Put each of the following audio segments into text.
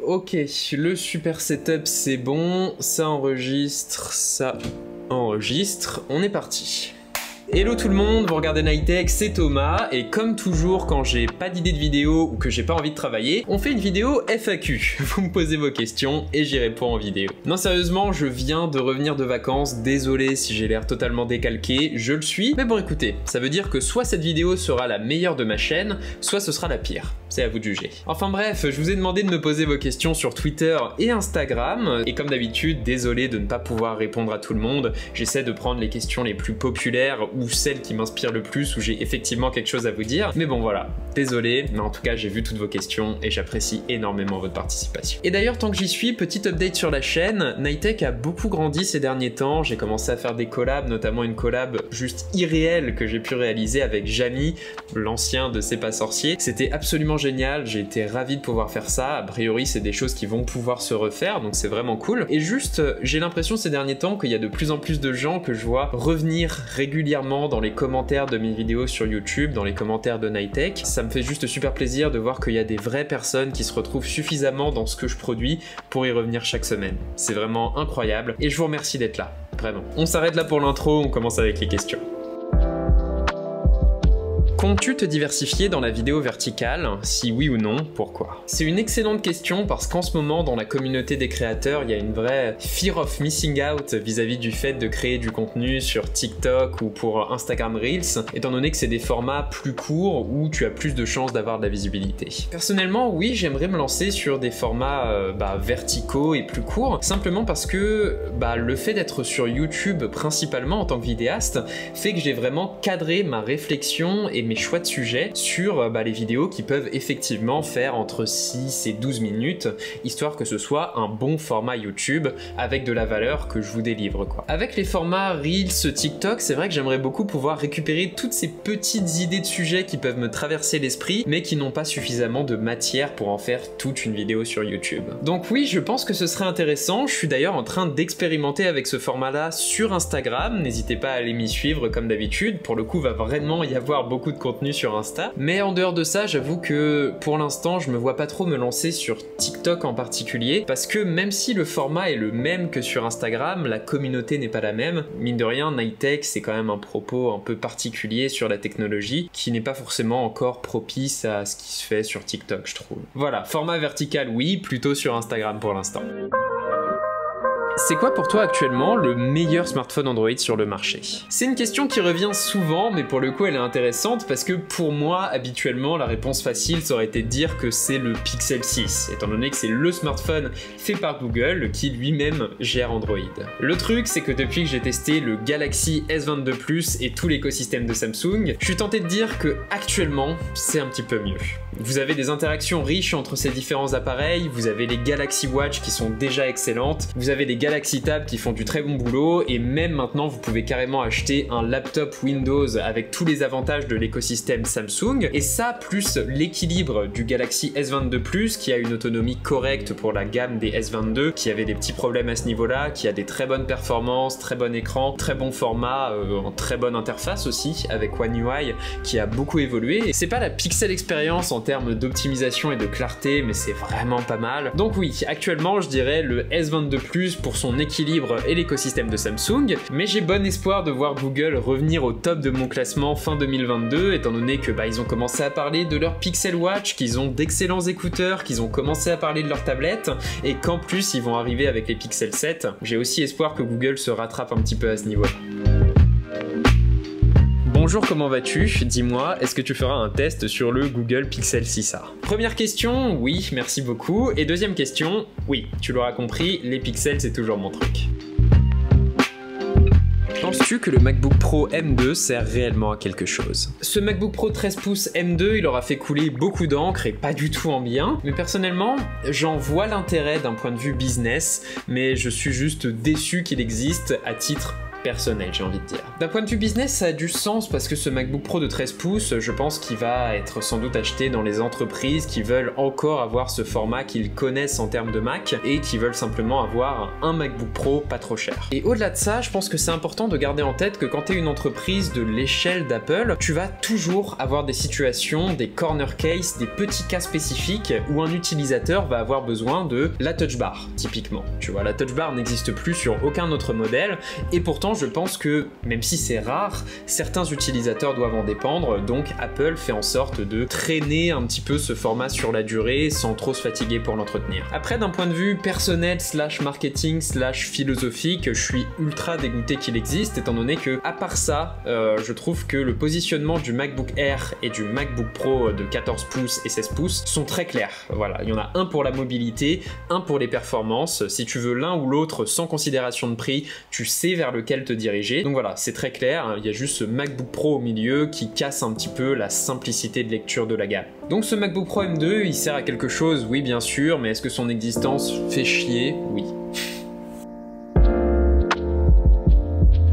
Ok, le super setup c'est bon, ça enregistre, on est parti. Hello tout le monde, vous regardez Nightech, c'est Thomas, et comme toujours quand j'ai pas d'idée de vidéo ou que j'ai pas envie de travailler, on fait une vidéo FAQ. Vous me posez vos questions et j'y réponds en vidéo. Non sérieusement, je viens de revenir de vacances, désolé si j'ai l'air totalement décalqué, je le suis, mais bon écoutez, ça veut dire que soit cette vidéo sera la meilleure de ma chaîne, soit ce sera la pire. C'est à vous de juger. Enfin bref, je vous ai demandé de me poser vos questions sur Twitter et Instagram, et comme d'habitude, désolé de ne pas pouvoir répondre à tout le monde, j'essaie de prendre les questions les plus populaires ou celles qui m'inspirent le plus, où j'ai effectivement quelque chose à vous dire, mais bon voilà, désolé, mais en tout cas j'ai vu toutes vos questions et j'apprécie énormément votre participation. Et d'ailleurs, tant que j'y suis, petit update sur la chaîne, Nightech a beaucoup grandi ces derniers temps, j'ai commencé à faire des collabs, notamment une collab juste irréelle que j'ai pu réaliser avec Jamie, l'ancien de C'est pas sorcier, c'était absolument génial, j'ai été ravi de pouvoir faire ça, a priori c'est des choses qui vont pouvoir se refaire, donc c'est vraiment cool. Et juste, j'ai l'impression ces derniers temps qu'il y a de plus en plus de gens que je vois revenir régulièrement dans les commentaires de mes vidéos sur YouTube, dans les commentaires de Nightech. Ça me fait juste super plaisir de voir qu'il y a des vraies personnes qui se retrouvent suffisamment dans ce que je produis pour y revenir chaque semaine. C'est vraiment incroyable et je vous remercie d'être là, vraiment. On s'arrête là pour l'intro, on commence avec les questions. Comptes-tu te diversifier dans la vidéo verticale? Si oui ou non, pourquoi? C'est une excellente question parce qu'en ce moment, dans la communauté des créateurs, il y a une vraie fear of missing out vis-à-vis du fait de créer du contenu sur TikTok ou pour Instagram Reels, étant donné que c'est des formats plus courts où tu as plus de chances d'avoir de la visibilité. Personnellement, oui, j'aimerais me lancer sur des formats verticaux et plus courts, simplement parce que le fait d'être sur YouTube principalement en tant que vidéaste fait que j'ai vraiment cadré ma réflexion et mes choix de sujets sur les vidéos qui peuvent effectivement faire entre 6 et 12 minutes, histoire que ce soit un bon format YouTube avec de la valeur que je vous délivre, quoi. Avec les formats Reels, TikTok, c'est vrai que j'aimerais beaucoup pouvoir récupérer toutes ces petites idées de sujets qui peuvent me traverser l'esprit, mais qui n'ont pas suffisamment de matière pour en faire toute une vidéo sur YouTube. Donc oui, je pense que ce serait intéressant, je suis d'ailleurs en train d'expérimenter avec ce format-là sur Instagram, n'hésitez pas à aller m'y suivre comme d'habitude, pour le coup va vraiment y avoir beaucoup de contenu sur Insta, mais en dehors de ça, j'avoue que pour l'instant, je me vois pas trop me lancer sur TikTok en particulier, parce que même si le format est le même que sur Instagram, la communauté n'est pas la même. Mine de rien, Nightech, c'est quand même un propos un peu particulier sur la technologie, qui n'est pas forcément encore propice à ce qui se fait sur TikTok, je trouve. Voilà, format vertical, oui, plutôt sur Instagram pour l'instant. C'est quoi pour toi actuellement le meilleur smartphone Android sur le marché? C'est une question qui revient souvent, mais pour le coup elle est intéressante parce que pour moi, habituellement, la réponse facile ça aurait été de dire que c'est le Pixel 6, étant donné que c'est le smartphone fait par Google qui lui-même gère Android. Le truc, c'est que depuis que j'ai testé le Galaxy S22 Plus et tout l'écosystème de Samsung, je suis tenté de dire que actuellement, c'est un petit peu mieux. Vous avez des interactions riches entre ces différents appareils, vous avez les Galaxy Watch qui sont déjà excellentes, vous avez les Galaxy Tab qui font du très bon boulot, et même maintenant vous pouvez carrément acheter un laptop Windows avec tous les avantages de l'écosystème Samsung, et ça plus l'équilibre du Galaxy S22 Plus qui a une autonomie correcte pour la gamme des S22, qui avait des petits problèmes à ce niveau-là, qui a des très bonnes performances, très bon écran, très bon format, en très bonne interface aussi, avec One UI qui a beaucoup évolué. Et c'est pas la Pixel expérience en termes d'optimisation et de clarté, mais c'est vraiment pas mal. Donc oui, actuellement je dirais le S22 Plus pour son équilibre et l'écosystème de Samsung, mais j'ai bon espoir de voir Google revenir au top de mon classement fin 2022, étant donné que ils ont commencé à parler de leur Pixel Watch, qu'ils ont d'excellents écouteurs, qu'ils ont commencé à parler de leur tablette, et qu'en plus ils vont arriver avec les Pixel 7. J'ai aussi espoir que Google se rattrape un petit peu à ce niveau-là. Bonjour, comment vas-tu? Dis-moi, est-ce que tu feras un test sur le Google Pixel 6a? Première question, oui, merci beaucoup. Et deuxième question, oui, tu l'auras compris, les pixels c'est toujours mon truc. Penses-tu que le MacBook Pro M2 sert réellement à quelque chose? Ce MacBook Pro 13 pouces M2, il aura fait couler beaucoup d'encre et pas du tout en bien, mais personnellement, j'en vois l'intérêt d'un point de vue business, mais je suis juste déçu qu'il existe à titre personnel, j'ai envie de dire. D'un point de vue business, ça a du sens parce que ce MacBook Pro de 13 pouces, je pense qu'il va être sans doute acheté dans les entreprises qui veulent encore avoir ce format qu'ils connaissent en termes de Mac et qui veulent simplement avoir un MacBook Pro pas trop cher. Et au-delà de ça, je pense que c'est important de garder en tête que quand tu es une entreprise de l'échelle d'Apple, tu vas toujours avoir des situations, des corner cases, des petits cas spécifiques où un utilisateur va avoir besoin de la Touch Bar, typiquement. Tu vois, la Touch Bar n'existe plus sur aucun autre modèle et pourtant je pense que, même si c'est rare, certains utilisateurs doivent en dépendre, donc Apple fait en sorte de traîner un petit peu ce format sur la durée sans trop se fatiguer pour l'entretenir. Après, d'un point de vue personnel / marketing / philosophique, je suis ultra dégoûté qu'il existe étant donné que, à part ça, je trouve que le positionnement du MacBook Air et du MacBook Pro de 14 pouces et 16 pouces sont très clairs. Voilà, il y en a un pour la mobilité, un pour les performances. Si tu veux l'un ou l'autre sans considération de prix, tu sais vers lequel te diriger. Donc voilà, c'est très clair, il y a juste ce MacBook Pro au milieu qui casse un petit peu la simplicité de lecture de la gamme. Donc ce MacBook Pro M2, il sert à quelque chose, oui bien sûr, mais est-ce que son existence fait chier? Oui.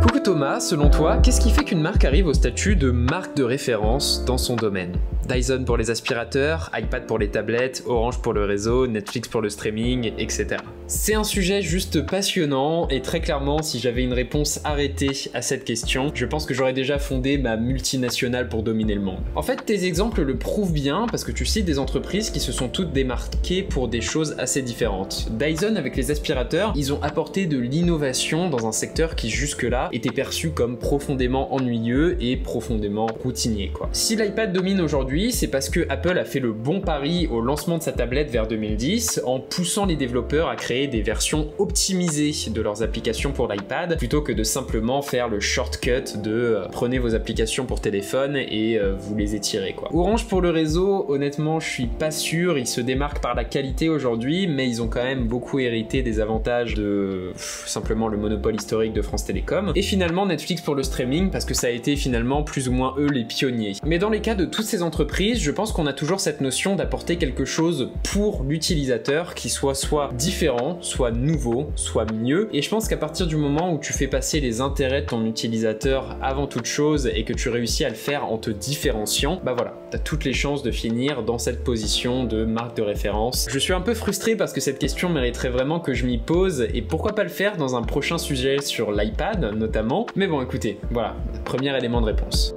Coucou Thomas, selon toi, qu'est-ce qui fait qu'une marque arrive au statut de marque de référence dans son domaine? Dyson pour les aspirateurs, iPad pour les tablettes, Orange pour le réseau, Netflix pour le streaming, etc. C'est un sujet juste passionnant et très clairement, si j'avais une réponse arrêtée à cette question, je pense que j'aurais déjà fondé ma multinationale pour dominer le monde. En fait, tes exemples le prouvent bien parce que tu cites des entreprises qui se sont toutes démarquées pour des choses assez différentes. Dyson avec les aspirateurs, ils ont apporté de l'innovation dans un secteur qui jusque-là était perçu comme profondément ennuyeux et profondément routinier, quoi. Si l'iPad domine aujourd'hui, c'est parce que Apple a fait le bon pari au lancement de sa tablette vers 2010 en poussant les développeurs à créer des versions optimisées de leurs applications pour l'iPad plutôt que de simplement faire le shortcut de prenez vos applications pour téléphone et vous les étirez, quoi. Orange pour le réseau, honnêtement je suis pas sûr, ils se démarquent par la qualité aujourd'hui mais ils ont quand même beaucoup hérité des avantages de simplement le monopole historique de France Télécom. Et finalement Netflix pour le streaming parce que ça a été finalement plus ou moins eux les pionniers. Mais dans les cas de toutes ces entreprises, je pense qu'on a toujours cette notion d'apporter quelque chose pour l'utilisateur qui soit différent, soit nouveau, soit mieux. Et je pense qu'à partir du moment où tu fais passer les intérêts de ton utilisateur avant toute chose et que tu réussis à le faire en te différenciant, bah voilà, t'as toutes les chances de finir dans cette position de marque de référence. Je suis un peu frustré parce que cette question mériterait vraiment que je m'y pose et pourquoi pas le faire dans un prochain sujet sur l'iPad notamment. Mais bon écoutez, voilà, premier élément de réponse.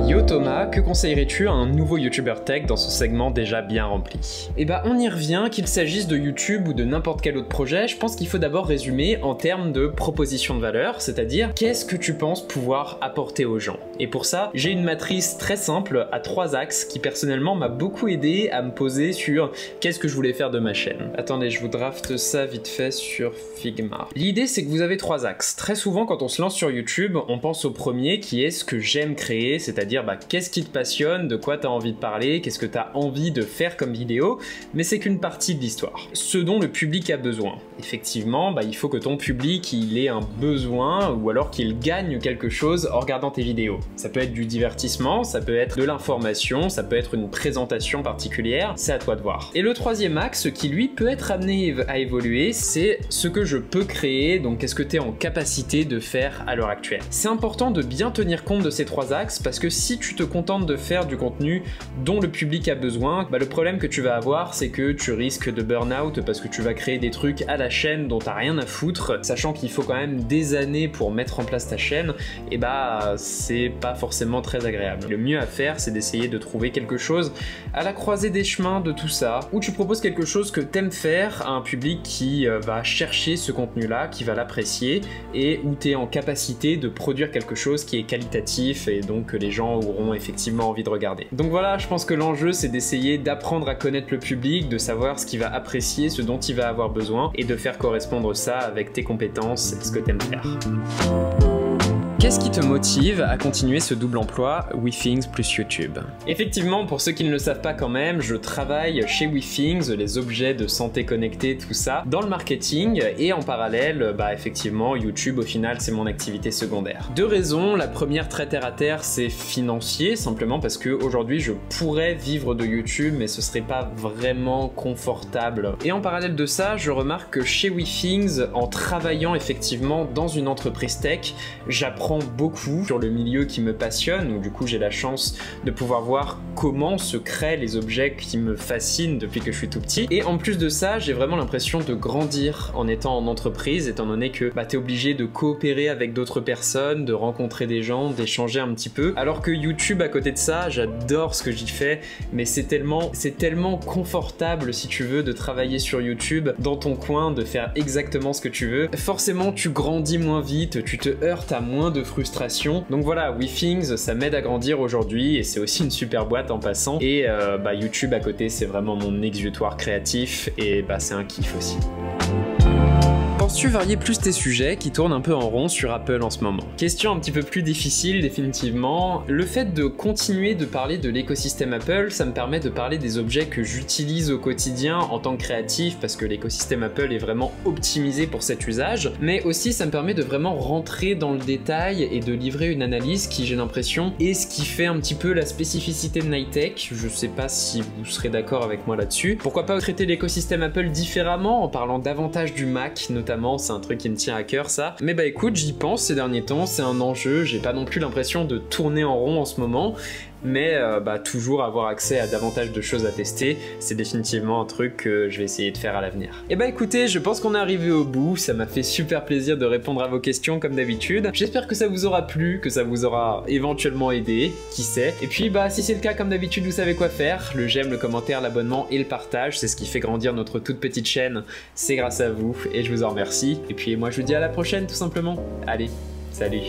Yo Thomas, que conseillerais-tu à un nouveau YouTuber tech dans ce segment déjà bien rempli? Eh bah on y revient, qu'il s'agisse de YouTube ou de n'importe quel autre projet, je pense qu'il faut d'abord résumer en termes de proposition de valeur, c'est-à-dire qu'est-ce que tu penses pouvoir apporter aux gens. Et pour ça, j'ai une matrice très simple à 3 axes qui personnellement m'a beaucoup aidé à me poser sur qu'est-ce que je voulais faire de ma chaîne. Attendez, je vous drafte ça vite fait sur Figma. L'idée c'est que vous avez 3 axes. Très souvent quand on se lance sur YouTube, on pense au premier qui est ce que j'aime créer, c'est-à-dire qu'est-ce qui te passionne, de quoi tu as envie de parler, qu'est-ce que tu as envie de faire comme vidéo, mais c'est qu'une partie de l'histoire. Ce dont le public a besoin. Effectivement, il faut que ton public il ait un besoin ou alors qu'il gagne quelque chose en regardant tes vidéos. Ça peut être du divertissement, ça peut être de l'information, ça peut être une présentation particulière, c'est à toi de voir. Et le troisième axe qui lui peut être amené à évoluer, c'est ce que je peux créer, donc qu'est-ce que tu es en capacité de faire à l'heure actuelle. C'est important de bien tenir compte de ces 3 axes parce que si tu te contentes de faire du contenu dont le public a besoin, le problème que tu vas avoir c'est que tu risques de burn-out parce que tu vas créer des trucs à la chaîne dont t'as rien à foutre, sachant qu'il faut quand même des années pour mettre en place ta chaîne, et c'est pas forcément très agréable. Le mieux à faire c'est d'essayer de trouver quelque chose à la croisée des chemins de tout ça, où tu proposes quelque chose que t'aimes faire à un public qui va chercher ce contenu là, qui va l'apprécier et où t'es en capacité de produire quelque chose qui est qualitatif et donc que les gens auront effectivement envie de regarder. Donc voilà, je pense que l'enjeu c'est d'essayer d'apprendre à connaître le public, de savoir ce qu'il va apprécier, ce dont il va avoir besoin et de faire correspondre ça avec tes compétences et ce que t'aimes faire. Qu'est-ce qui te motive à continuer ce double emploi WeThings plus YouTube? Effectivement, pour ceux qui ne le savent pas quand même, je travaille chez WeThings, les objets de santé connectés, tout ça, dans le marketing, et en parallèle, effectivement, YouTube au final c'est mon activité secondaire. Deux raisons, la première très terre à terre, c'est financier, simplement parce que aujourd'hui je pourrais vivre de YouTube, mais ce serait pas vraiment confortable. Et en parallèle de ça, je remarque que chez WeThings, en travaillant effectivement dans une entreprise tech, j'apprends beaucoup sur le milieu qui me passionne, où du coup j'ai la chance de pouvoir voir comment se créent les objets qui me fascinent depuis que je suis tout petit. Et en plus de ça, j'ai vraiment l'impression de grandir en étant en entreprise, étant donné que t'es obligé de coopérer avec d'autres personnes, de rencontrer des gens, d'échanger un petit peu. Alors que YouTube, à côté de ça, j'adore ce que j'y fais, mais c'est tellement confortable, si tu veux, de travailler sur YouTube, dans ton coin, de faire exactement ce que tu veux. Forcément, tu grandis moins vite, tu te heurtes à moins de frustration. Donc voilà, WeThings, ça m'aide à grandir aujourd'hui et c'est aussi une super boîte en passant. Et YouTube à côté, c'est vraiment mon exutoire créatif et c'est un kiff aussi. Penses-tu varier plus tes sujets qui tournent un peu en rond sur Apple en ce moment? Question un petit peu plus difficile définitivement. Le fait de continuer de parler de l'écosystème Apple, ça me permet de parler des objets que j'utilise au quotidien en tant que créatif parce que l'écosystème Apple est vraiment optimisé pour cet usage, mais aussi ça me permet de vraiment rentrer dans le détail et de livrer une analyse qui, j'ai l'impression, est ce qui fait un petit peu la spécificité de Nighttech. Je sais pas si vous serez d'accord avec moi là-dessus. Pourquoi pas traiter l'écosystème Apple différemment en parlant davantage du Mac notamment, c'est un truc qui me tient à cœur ça. Mais écoute, j'y pense ces derniers temps, c'est un enjeu, j'ai pas non plus l'impression de tourner en rond en ce moment, mais toujours avoir accès à davantage de choses à tester, c'est définitivement un truc que je vais essayer de faire à l'avenir. Et écoutez, je pense qu'on est arrivé au bout, ça m'a fait super plaisir de répondre à vos questions comme d'habitude. J'espère que ça vous aura plu, que ça vous aura éventuellement aidé, qui sait. Et puis si c'est le cas comme d'habitude, vous savez quoi faire, le j'aime, le commentaire, l'abonnement et le partage, c'est ce qui fait grandir notre toute petite chaîne, c'est grâce à vous et je vous en remercie. Et puis moi je vous dis à la prochaine tout simplement. Allez, salut.